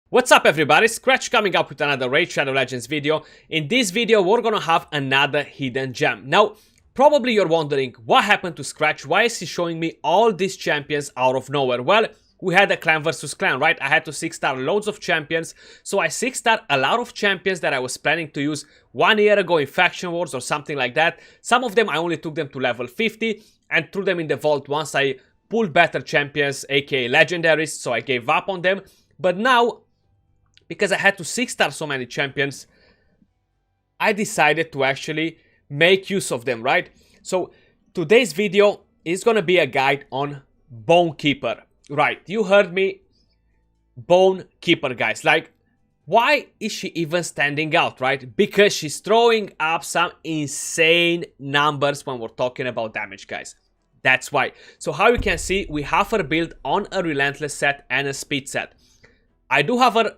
What's up everybody, Scratch coming up with another Raid Shadow Legends video. In this video we're gonna have another hidden gem. Now, probably you're wondering what happened to Scratch, why is he showing me all these champions out of nowhere? Well, we had a clan versus clan, right? I had to 6-star loads of champions, so I 6-star a lot of champions that I was planning to use 1 year ago in Faction Wars or something like that. Some of them I only took them to level 50 and threw them in the vault once I pulled better champions, aka legendaries, so I gave up on them. But now, because I had to 6-star so many champions, I decided to actually make use of them, right? So today's video is gonna be a guide on Bone Keeper. Right, you heard me, Bone Keeper, guys. Like, why is she even standing out, right? Because she's throwing up some insane numbers when we're talking about damage, guys. That's why. So how you can see, we have her build on a Relentless set and a Speed set. I do have her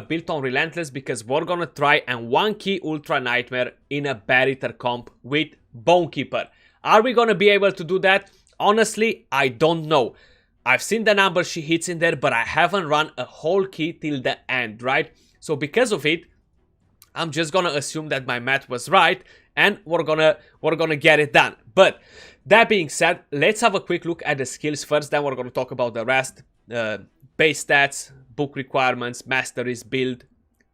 built on Relentless because we're gonna try and 1-key Ultra Nightmare in a Barrier comp with Bone Keeper. Are we gonna be able to do that? Honestly, I don't know. I've seen the numbers she hits in there, but I haven't run a whole key till the end, right? So because of it, I'm just gonna assume that my math was right and we're gonna get it done. But that being said, let's have a quick look at the skills first, then we're gonna talk about the rest. Base stats, book requirements, masteries, build,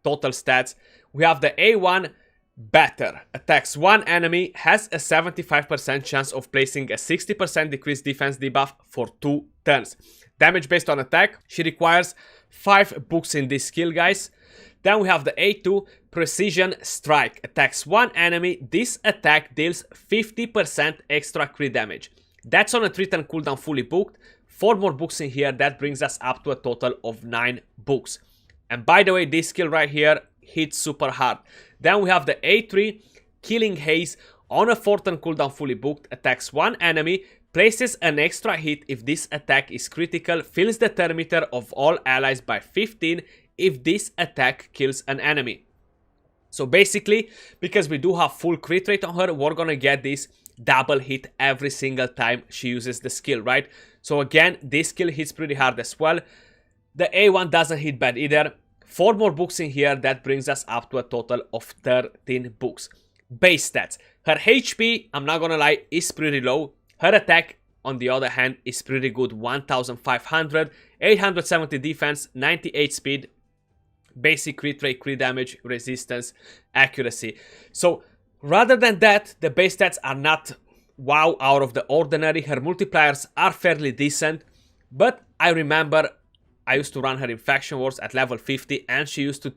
total stats. We have the A1 Better. Attacks one enemy, has a 75% chance of placing a 60% decreased defense debuff for 2 turns. Damage based on attack. She requires 5 books in this skill, guys. Then we have the A2 Precision Strike. Attacks one enemy. This attack deals 50% extra crit damage. That's on a 3-turn cooldown, fully booked. 4 more books in here, that brings us up to a total of 9 books. And by the way, this skill right here hits super hard. Then we have the A3 Killing Haze on a 4-turn cooldown, fully booked. Attacks one enemy, places an extra hit if this attack is critical, fills the turn meter of all allies by 15 if this attack kills an enemy. So basically, because we do have full crit rate on her, we're gonna get this double hit every single time she uses the skill, right? So again, this skill hits pretty hard as well. The A1 doesn't hit bad either. 4 more books in here, that brings us up to a total of 13 books. Base stats. Her HP, I'm not gonna lie, is pretty low. Her attack, on the other hand, is pretty good. 1500, 870 defense, 98 speed, basic crit rate, crit damage, resistance, accuracy. So rather than that, the base stats are not wow out of the ordinary. Her multipliers are fairly decent, but I remember I used to run her in Faction Wars at level 50 and she used to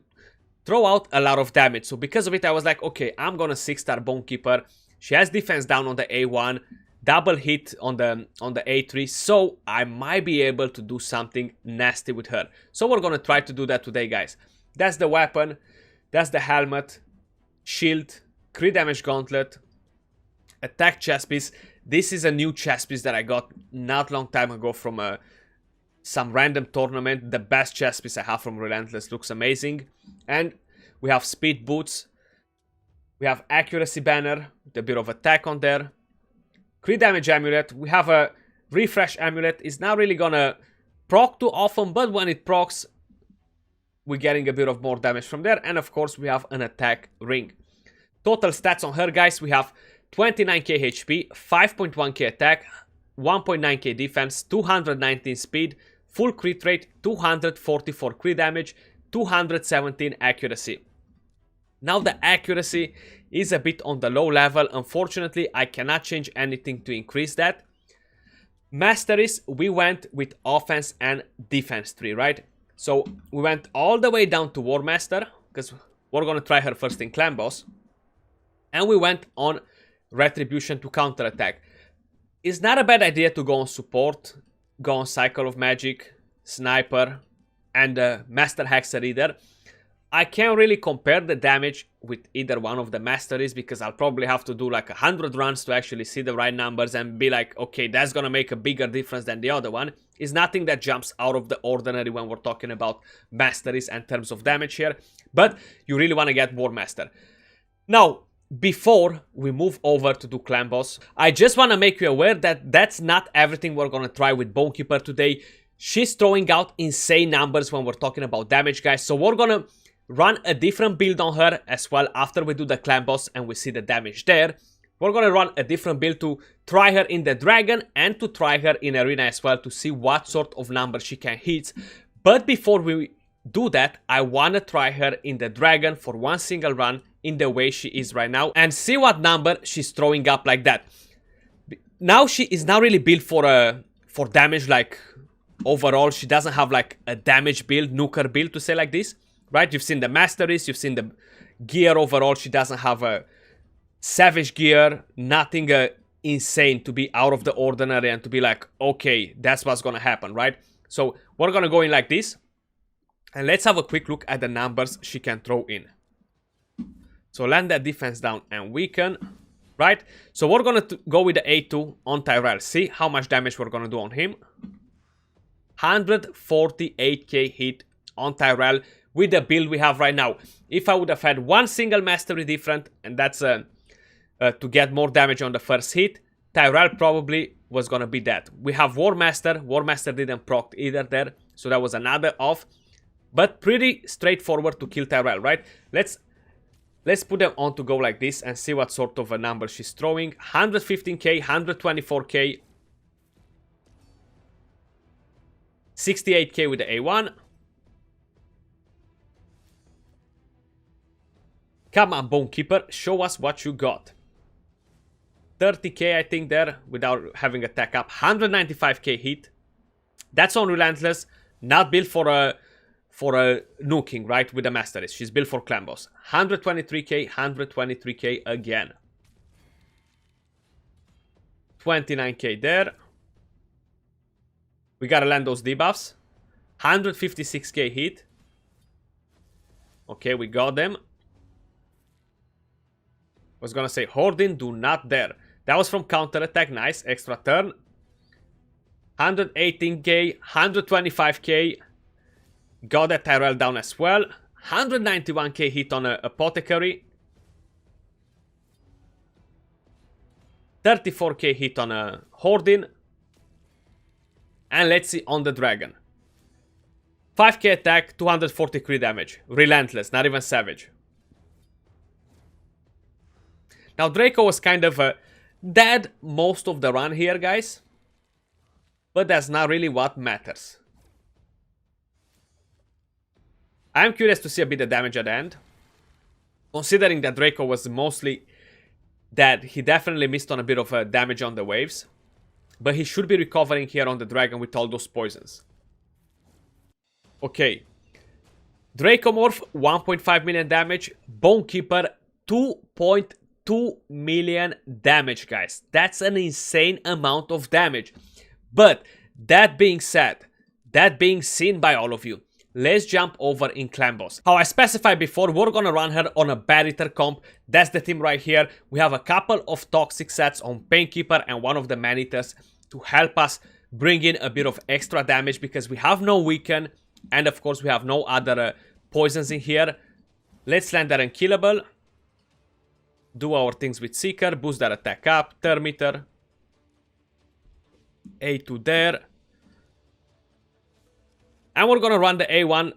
throw out a lot of damage. So because of it, I was like, okay, I'm gonna 6-star Bone Keeper. She has defense down on the A1, double hit on the A3, so I might be able to do something nasty with her. So we're gonna try to do that today, guys. That's the weapon, that's the helmet, shield, crit damage gauntlet, attack chest piece. This is a new chest piece that I got not long time ago from some random tournament. The best chest piece I have from Relentless, looks amazing. And we have speed boots, we have accuracy banner with a bit of attack on there, crit damage amulet. We have a refresh amulet. It's not really gonna proc too often, but when it procs, we're getting a bit of more damage from there. And of course, we have an attack ring. Total stats on her, guys, we have 29k HP, 5.1k attack, 1.9k defense, 219 speed, full crit rate, 244 crit damage, 217 accuracy. Now the accuracy is a bit on the low level. Unfortunately, I cannot change anything to increase that. Masteries, we went with offense and defense tree, right? So we went all the way down to War Master, because we're gonna try her first in Clan Boss. And we went on Retribution to counter attack. It's not a bad idea to go on support, go on Cycle of Magic, Sniper, and Master Hexer either. I can't really compare the damage with either one of the masteries because I'll probably have to do like 100 runs to actually see the right numbers and be like, okay, that's gonna make a bigger difference than the other one. It's nothing that jumps out of the ordinary when we're talking about masteries and terms of damage here, but you really want to get War Master. Now, before we move over to do clan boss, I just want to make you aware that that's not everything we're going to try with Bonekeeper today. She's throwing out insane numbers when we're talking about damage, guys. So we're going to run a different build on her as well after we do the clan boss and we see the damage there. We're going to run a different build to try her in the dragon and to try her in arena as well to see what sort of number she can hit. But before we do that, I want to try her in the dragon for one single run in the way she is right now and see what number she's throwing up like that. Now she is not really built for damage, like overall she doesn't have like a damage build, nuker build to say like this, right? You've seen the masteries, you've seen the gear overall. She doesn't have a savage gear, nothing insane to be out of the ordinary and to be like, okay, that's what's gonna happen, right? So we're gonna go in like this and let's have a quick look at the numbers she can throw in. So land that defense down and weaken, right? So we're gonna go with the A2 on Tyrell. See how much damage we're gonna do on him. 148k hit on Tyrell with the build we have right now. If I would have had one single mastery different, and that's to get more damage on the first hit, Tyrell probably was gonna be dead. We have War Master. War Master didn't proc either there, so that was another off. But pretty straightforward to kill Tyrell, right? Let's put them on to go like this and see what sort of a number she's throwing. 115k, 124k, 68k with the A1. Come on, Bonekeeper, show us what you got. 30k, I think, there, without having a tech up. 195k hit. That's on Relentless, not built for a nuking, right, with the Masteries. She's built for clan boss. 123k, 123k again. 29k there. We gotta land those debuffs. 156k hit. Okay, we got them. Was gonna say Hoarding, do not dare. That was from counter attack, nice, extra turn. 118k, 125k. Got that Tyrell down as well. 191k hit on a Apothecary. 34k hit on a Hoarding. And let's see on the Dragon. 5k attack, 243 damage. Relentless, not even savage. Now Draco was kind of dead most of the run here, guys. But that's not really what matters. I'm curious to see a bit of damage at the end. Considering that Draco was mostly dead, he definitely missed on a bit of damage on the waves. But he should be recovering here on the Dragon with all those poisons. Okay. Dracomorph, 1.5 million damage. Bonekeeper, 2.2 million damage, guys. That's an insane amount of damage. But that being said, that being seen by all of you, let's jump over in Clan Boss. How I specified before, we're gonna run her on a Bad Eater comp. That's the team right here. We have a couple of toxic sets on Painkeeper and one of the Man Eaters to help us bring in a bit of extra damage because we have no weaken and of course we have no other poisons in here. Let's land that unkillable. Do our things with Seeker, boost that attack up, Thermiter. A2 there. And we're gonna run the A1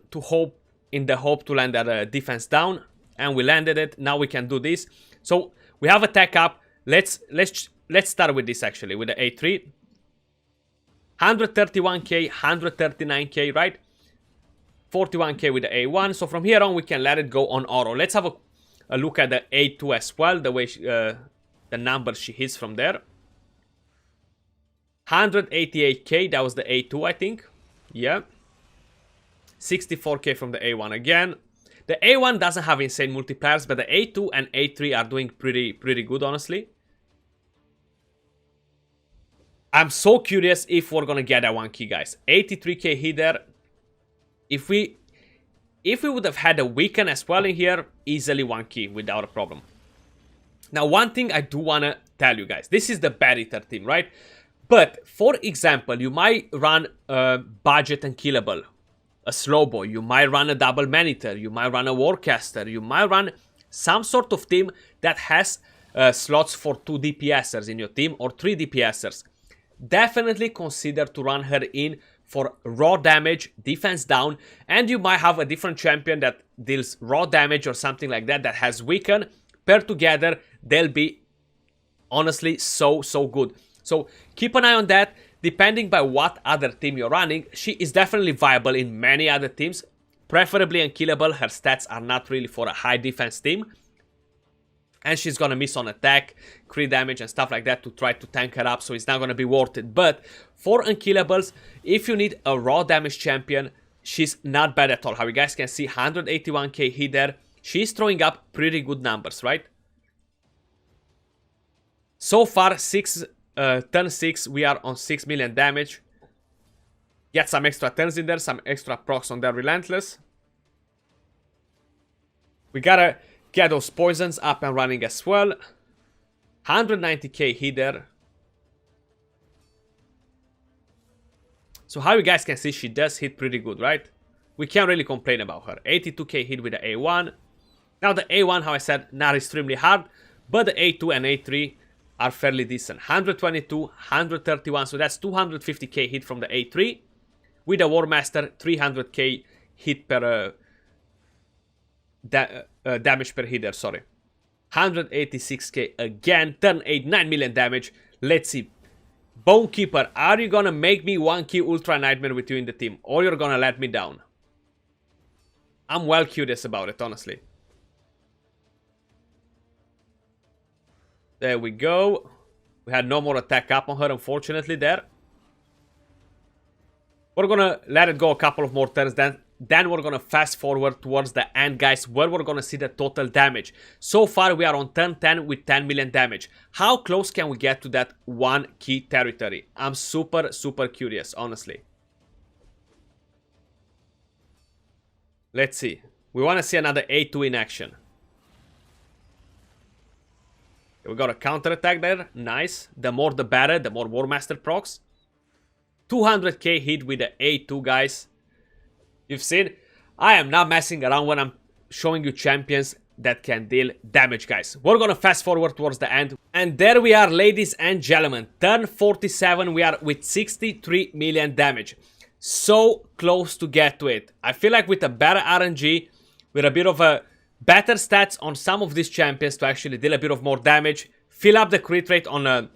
in the hope to land that defense down. And we landed it. Now we can do this. So we have attack up. Let's start with this actually, with the A3. 131k, 139k, right? 41k with the A1. So from here on we can let it go on auto. Let's have a look at the A2 as well, the way the number she hits from there. 188k, that was the A2, I think. Yeah. 64k from the A1 again. The A1 doesn't have insane multipliers, but the A2 and A3 are doing pretty good, honestly. I'm so curious if we're gonna get that 1 key, guys. 83k hit there. If we would have had a weaken as well in here, easily 1 key without a problem. Now, one thing I do wanna tell you guys, this is the Bad Eater team, right? But for example, you might run a budget unkillable, a slow boy, you might run a double Man Eater, you might run a Warcaster, you might run some sort of team that has slots for 2 DPSers in your team or 3 DPSers, definitely consider to run her in for raw damage, defense down, and you might have a different champion that deals raw damage or something like that that has weaken. Paired together, they'll be honestly so good. So keep an eye on that. Depending by what other team you're running, she is definitely viable in many other teams, preferably unkillable. Her stats are not really for a high defense team, and she's gonna miss on attack, crit damage and stuff like that to try to tank her up, so it's not gonna be worth it. But for unkillables, if you need a raw damage champion, she's not bad at all. How you guys can see, 181k hit there. She's throwing up pretty good numbers, right? So far, turn 6, we are on 6 million damage. Get some extra turns in there, some extra procs on their relentless. We gotta get those poisons up and running as well. 190k hit there. So how you guys can see, she does hit pretty good, right? We can't really complain about her. 82k hit with the A1. Now the A1, how I said, not extremely hard, but the A2 and A3 are fairly decent. 122, 131, so that's 250k hit from the A3. With the War Master, 300k hit per damage per hitter, sorry. 186k again, turn 8, 9 million damage. Let's see. Bonekeeper, are you gonna make me 1k Ultra Nightmare with you in the team, or you're gonna let me down? I'm well curious about it, honestly. There we go. We had no more attack up on her, unfortunately, there. We're gonna let it go a couple of more turns, then we're gonna fast forward towards the end, guys, where we're gonna see the total damage. So far, we are on turn 10 with 10 million damage. How close can we get to that 1 key territory? I'm super curious, honestly. Let's see. We wanna see another A2 in action. We got a counter attack there, nice. The more the better, the more War Master procs. 200k hit with the A2, guys. You've seen, I am not messing around when I'm showing you champions that can deal damage, guys. We're gonna fast forward towards the end. And there we are, ladies and gentlemen. Turn 47, we are with 63 million damage. So close to get to it. I feel like with a better RNG, with a bit of a better stats on some of these champions to actually deal a bit of more damage, fill up the crit rate on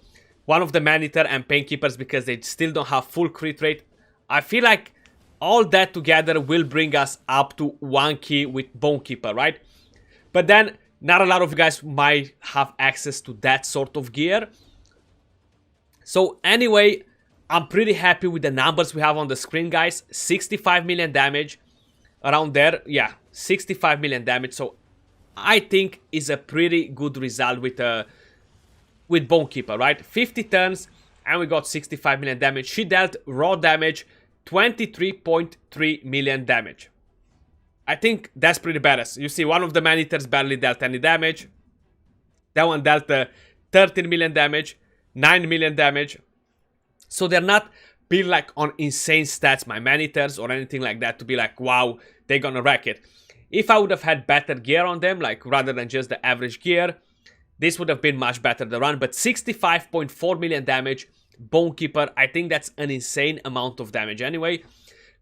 one of the Man-Eater and Painkeepers because they still don't have full crit rate. I feel like all that together will bring us up to 1 key with Bonekeeper, right? But then, not a lot of you guys might have access to that sort of gear. So anyway, I'm pretty happy with the numbers we have on the screen, guys. 65 million damage, around there, yeah, 65 million damage. So I think is a pretty good result with Bonekeeper, right? 50 turns and we got 65 million damage. She dealt raw damage, 23.3 million damage. I think that's pretty badass. You see, one of the Man-Eaters barely dealt any damage. That one dealt 13 million damage, 9 million damage. So they're not built like on insane stats, my Man-Eaters, or anything like that, to be like, wow, they're gonna wreck it. If I would have had better gear on them, like rather than just the average gear, this would have been much better to run. But 65.4 million damage, Bonekeeper, I think that's an insane amount of damage anyway.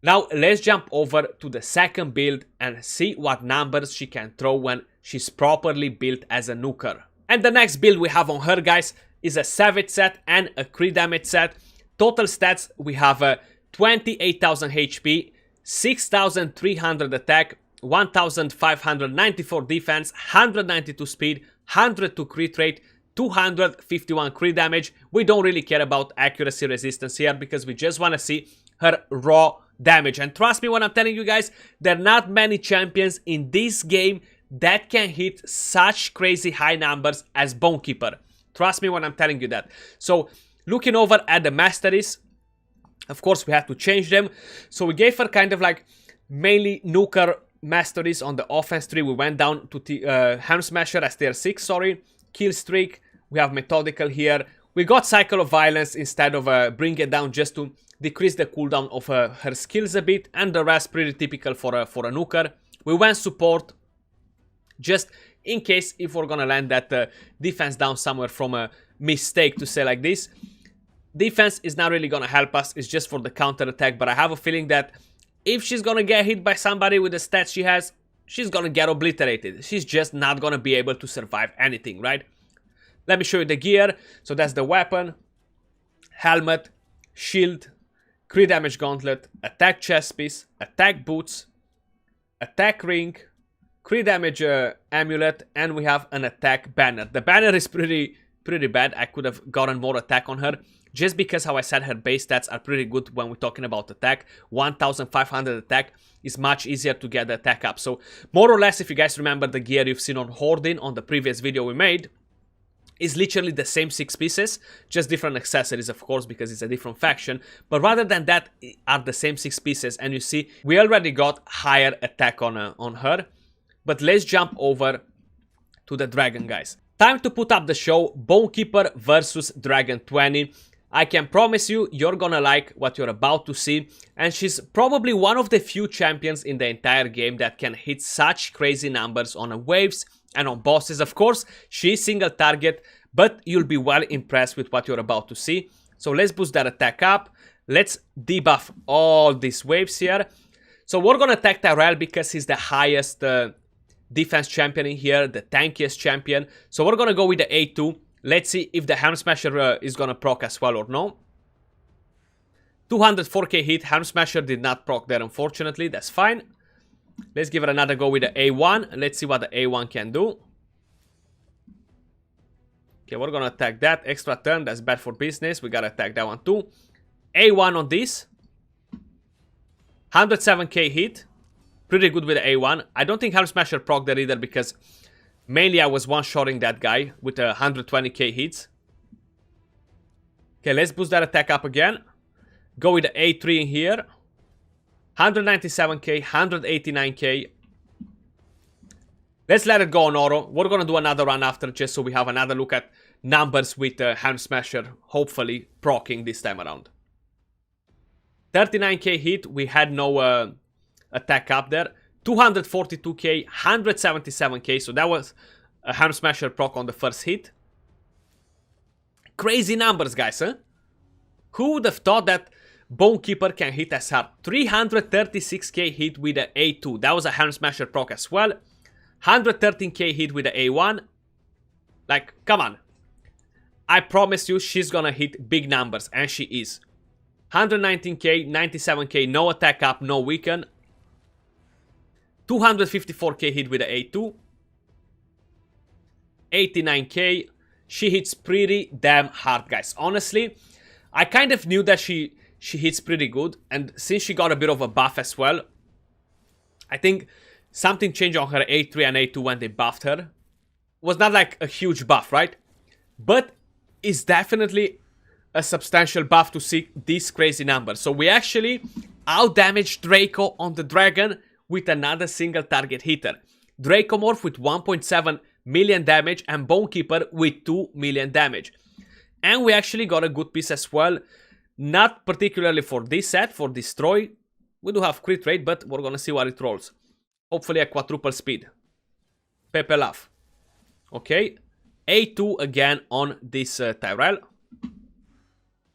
Now let's jump over to the second build and see what numbers she can throw when she's properly built as a nuker. And the next build we have on her, guys, is a Savage set and a crit damage set. Total stats, we have a 28,000 HP, 6,300 attack, 1,594 defense, 192 speed, 102 crit rate, 251 crit damage. We don't really care about accuracy resistance here because we just want to see her raw damage. And trust me when I'm telling you guys, there are not many champions in this game that can hit such crazy high numbers as Bonekeeper. Trust me when I'm telling you that. So looking over at the masteries, of course we have to change them. So we gave her kind of like mainly nuker masteries on the offense tree. We went down to Ham Smasher as tier 6, sorry. Kill streak, we have methodical here. We got cycle of violence instead of bring it down just to decrease the cooldown of her skills a bit, and the rest pretty typical for a nuker. We went support, just in case if we're gonna land that defense down somewhere from a mistake, to say like this. Defense is not really gonna help us, it's just for the counter attack, but I have a feeling that if she's gonna get hit by somebody with the stats she has, she's gonna get obliterated. She's just not gonna be able to survive anything, right? Let me show you the gear. So that's the weapon, helmet, shield, crit damage gauntlet, attack chest piece, attack boots, attack ring, crit damage amulet, and we have an attack banner. The banner is pretty bad. I could have gotten more attack on her, just because how I said her base stats are pretty good when we're talking about attack. 1500 attack is much easier to get the attack up. So more or less, if you guys remember the gear you've seen on Hoarding on the previous video we made, is literally the same 6 pieces, just different accessories, of course, because it's a different faction. But rather than that, are the same 6 pieces, and you see we already got higher attack on her. But let's jump over to the dragon, guys. Time to put up the show, Bonekeeper versus Dragon 20. I can promise you, you're gonna like what you're about to see, and she's probably one of the few champions in the entire game that can hit such crazy numbers on waves and on bosses. Of course, she's single target, but you'll be well impressed with what you're about to see. So let's boost that attack up. Let's debuff all these waves here. So we're gonna attack Tyrell because he's the highest defense champion in here, the tankiest champion. So we're gonna go with the A2. Let's see if the Helm Smasher is gonna proc as well or no. 204k hit. Helm Smasher did not proc there, unfortunately. That's fine. Let's give it another go with the A1. Let's see what the A1 can do. Okay, we're gonna attack that. Extra turn, that's bad for business. We gotta attack that one too. A1 on this. 107k hit. Pretty good with the A1. I don't think Helm Smasher proc there either, because mainly I was one-shotting that guy with 120k hits. Okay, let's boost that attack up again. Go with the A3 in here. 197k, 189k. Let's let it go on auto. We're gonna do another run after, just so we have another look at numbers with Helm Smasher, hopefully proccing this time around. 39k hit. We had no attack up there. 242k, 177k, so that was a Helm Smasher proc on the first hit. Crazy numbers, guys, huh? Who would have thought that Bonekeeper can hit as hard? 336k hit with the A2, that was a Helm Smasher proc as well. 113k hit with the A1. Like, come on. I promise you she's gonna hit big numbers, and she is. 119k, 97k, no attack up, no weaken. 254k hit with the A2. 89k. She hits pretty damn hard, guys. Honestly, I kind of knew that she hits pretty good. And since she got a bit of a buff as well, I think something changed on her A3 and A2 when they buffed her. It was not like a huge buff, right? But it's definitely a substantial buff to see these crazy numbers. So we actually out-damaged Draco on the dragon with another single target hitter. Dracomorph with 1.7 million damage and Bonekeeper with 2 million damage. And we actually got a good piece as well. Not particularly for this set, for Destroy. We do have crit rate, but we're gonna see what it rolls. Hopefully a quadruple speed. Pepe Love. Okay. A2 again on this Tyrell.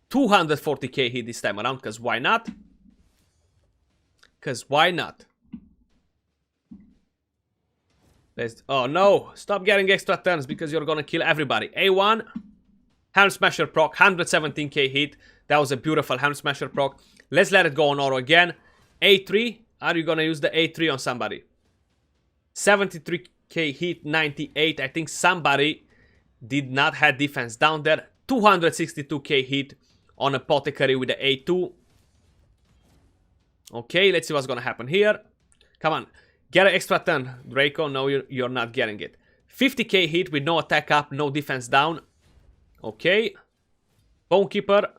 240k hit this time around, because why not? Because why not? Oh no, stop getting extra turns because you're gonna kill everybody. A1, Helm Smasher proc, 117k hit. That was a beautiful Helm Smasher proc. Let's let it go on auto again. A3, are you gonna use the A3 on somebody? 73k hit, 98. I think somebody did not have defense down there. 262k hit on Apothecary with the A2. Okay, let's see what's gonna happen here. Come on. Get an extra turn, Draco. No, you're not getting it. 50k hit with no attack up, no defense down. Okay. Bonekeeper.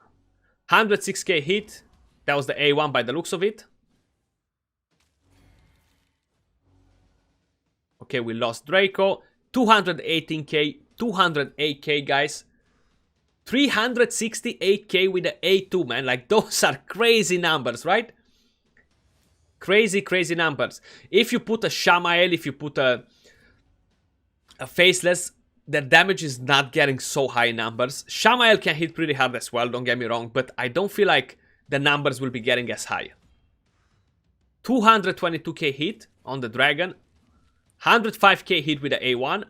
106k hit. That was the A1 by the looks of it. Okay, we lost Draco. 218k, 208k, guys. 368k with the A2, man. Like, those are crazy numbers, right? Crazy, crazy numbers. If you put a Shamael, if you put a a faceless, their damage is not getting so high in numbers. Shamael can hit pretty hard as well, don't get me wrong, but I don't feel like the numbers will be getting as high. 222k hit on the dragon, 105k hit with the A1,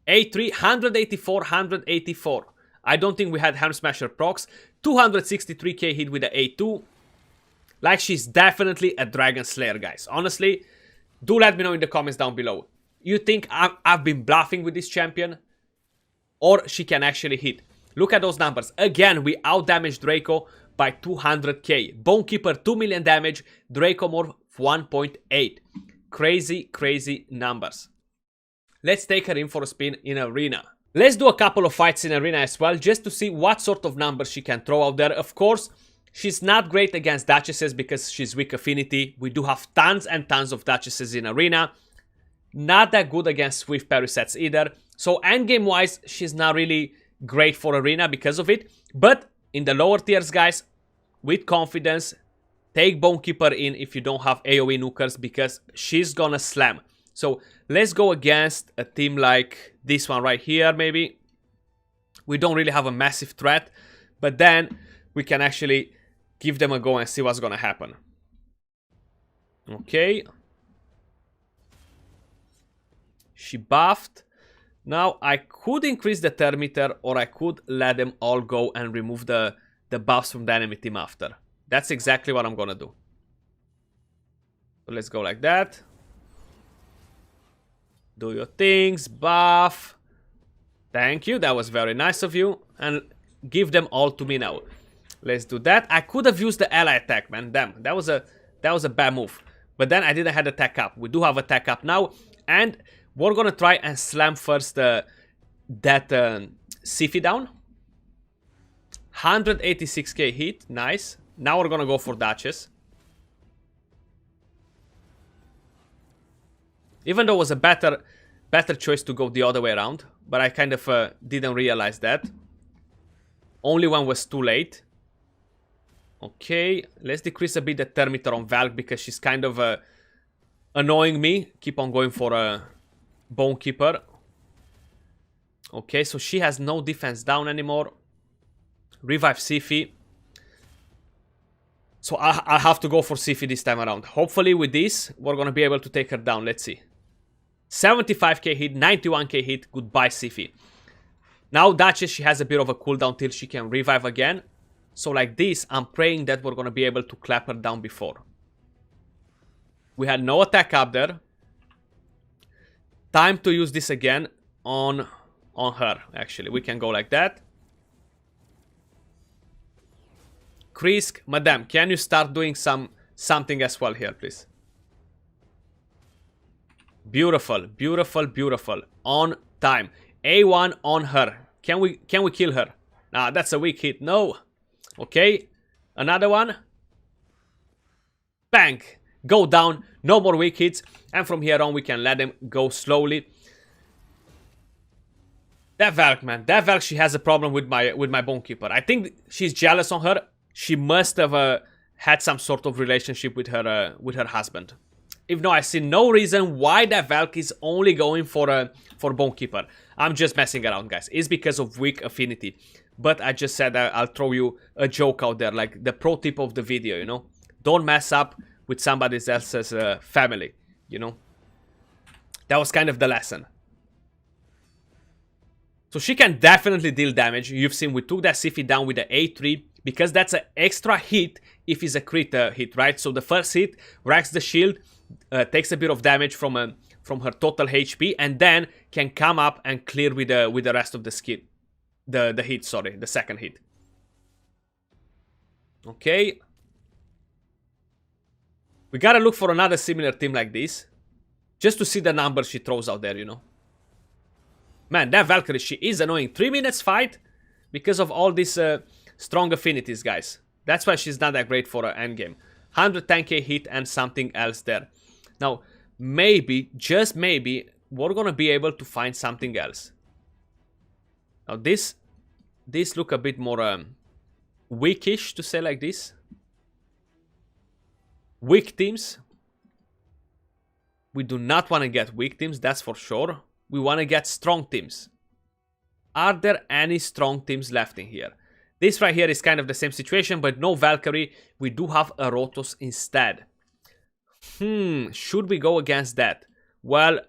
A3, 184, 184. I don't think we had Helm Smasher procs. 263k hit with the A2. Like, she's definitely a Dragon Slayer, guys. Honestly, do let me know in the comments down below. You think I've been bluffing with this champion? Or she can actually hit? Look at those numbers. Again, we outdamaged Draco by 200k. Bonekeeper 2 million damage. Draco Morph 1.8. Crazy, crazy numbers. Let's take her in for a spin in Arena. Let's do a couple of fights in Arena as well, just to see what sort of numbers she can throw out there. Of course, she's not great against Duchesses because she's weak affinity. We do have tons and tons of Duchesses in Arena. Not that good against Swift parry sets either. So endgame wise, she's not really great for Arena because of it. But in the lower tiers, guys, with confidence, take Bonekeeper in if you don't have AoE nukers, because she's gonna slam. So let's go against a team like this one right here, maybe. We don't really have a massive threat, but then we can actually give them a go and see what's gonna happen. Okay. She buffed. Now I could increase the thermometer, or I could let them all go and remove the buffs from the enemy team after. That's exactly what I'm gonna do. So let's go like that. Do your things, buff. Thank you, that was very nice of you. And give them all to me now. Let's do that. I could have used the ally attack, man. Damn, that was a bad move. But then I didn't have attack up. We do have attack up now. And we're gonna try and slam first that Siphi down. 186k hit, nice. Now we're gonna go for Duchess. Even though it was a better choice to go the other way around, but I kind of didn't realize that. Only one was too late. Okay, let's decrease a bit the thermometer on Valk because she's kind of annoying me. Keep on going for a Bonekeeper. Okay, so she has no defense down anymore. Revive Siphi. So I have to go for Siphi this time around. Hopefully with this, we're going to be able to take her down. Let's see. 75k hit, 91k hit. Goodbye, Siphi. Now Duchess, she has a bit of a cooldown till she can revive again. So like this, I'm praying that we're going to be able to clap her down before. We had no attack up there. Time to use this again on her, actually. We can go like that. Krisk, madam, can you start doing something as well here, please? Beautiful, beautiful, beautiful. On time. A1 on her. Can we kill her? Nah, that's a weak hit. No. Okay. Another one. Bang. Go down. No more weak hits. And from here on, we can let them go slowly. That Valk, man. That Valk, she has a problem with my Bonekeeper. I think she's jealous on her. She must have had some sort of relationship with her husband. If no, I see no reason why that Valk is only going for Bonekeeper. I'm just messing around, guys. It's because of weak affinity. But I just said I'll throw you a joke out there, like the pro tip of the video, you know? Don't mess up with somebody else's family, you know? That was kind of the lesson. So she can definitely deal damage. You've seen we took that Siphi down with the A3 because that's an extra hit if it's a crit hit, right? So the first hit racks the shield, takes a bit of damage from her total HP, and then can come up and clear with the rest of the skill. The hit, sorry, the second hit. Okay. We gotta look for another similar team like this, just to see the numbers she throws out there, you know. Man, that Valkyrie, she is annoying. 3 minutes fight because of all these strong affinities, guys. That's why she's not that great for an endgame. 110k hit and something else there. Now, maybe, just maybe, we're gonna be able to find something else. Now, this look a bit more weakish, to say like this. Weak teams. We do not want to get weak teams, that's for sure. We want to get strong teams. Are there any strong teams left in here? This right here is kind of the same situation, but no Valkyrie. We do have a Rotos instead. Should we go against that? Well,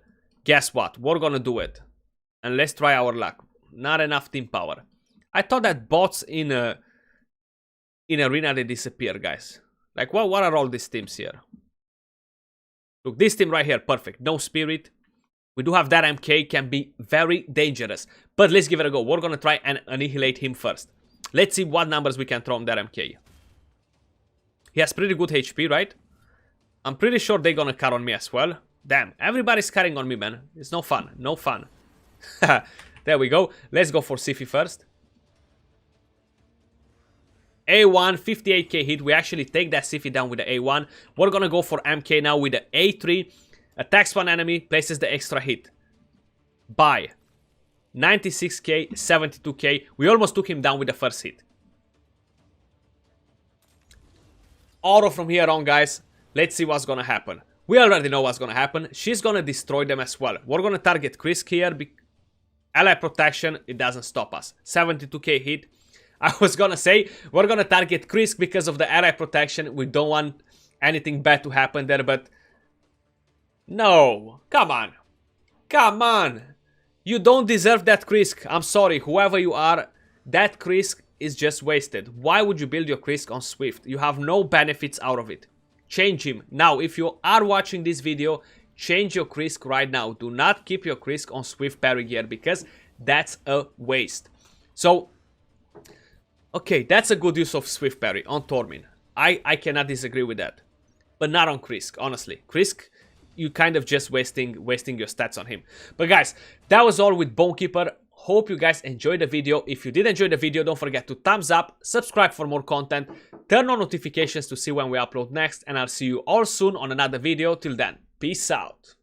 guess what? We're gonna do it. And let's try our luck. Not enough team power. I thought that bots in Arena, they disappear, guys. Like, what are all these teams here? Look, this team right here, perfect. No spirit. We do have that MK, can be very dangerous. But let's give it a go. We're gonna try and annihilate him first. Let's see what numbers we can throw on that MK. He has pretty good HP, right? I'm pretty sure they're gonna cut on me as well. Damn, everybody's cutting on me, man. It's no fun, no fun. There we go. Let's go for Sifi first. A1, 58k hit. We actually take that Sifi down with the A1. We're gonna go for MK now with the A3. Attacks one enemy, places the extra hit. Bye. 96k, 72k. We almost took him down with the first hit. Auto from here on, guys. Let's see what's gonna happen. We already know what's gonna happen. She's gonna destroy them as well. We're gonna target Krisk here. Ally protection, it doesn't stop us. 72k hit. I was gonna say, we're gonna target Krisk because of the ally protection. We don't want anything bad to happen there, but... No, come on. Come on. You don't deserve that Krisk. I'm sorry, whoever you are, that Krisk is just wasted. Why would you build your Krisk on Swift? You have no benefits out of it. Change him. Now, if you are watching this video, change your Krisk right now. Do not keep your Krisk on Swift parry gear because that's a waste. So, okay, that's a good use of Swift parry on Tormin. I cannot disagree with that. But not on Krisk, honestly. Krisk, you kind of just wasting your stats on him. But guys, that was all with Bonekeeper. Hope you guys enjoyed the video. If you did enjoy the video, don't forget to thumbs up, subscribe for more content, turn on notifications to see when we upload next, and I'll see you all soon on another video. Till then, peace out.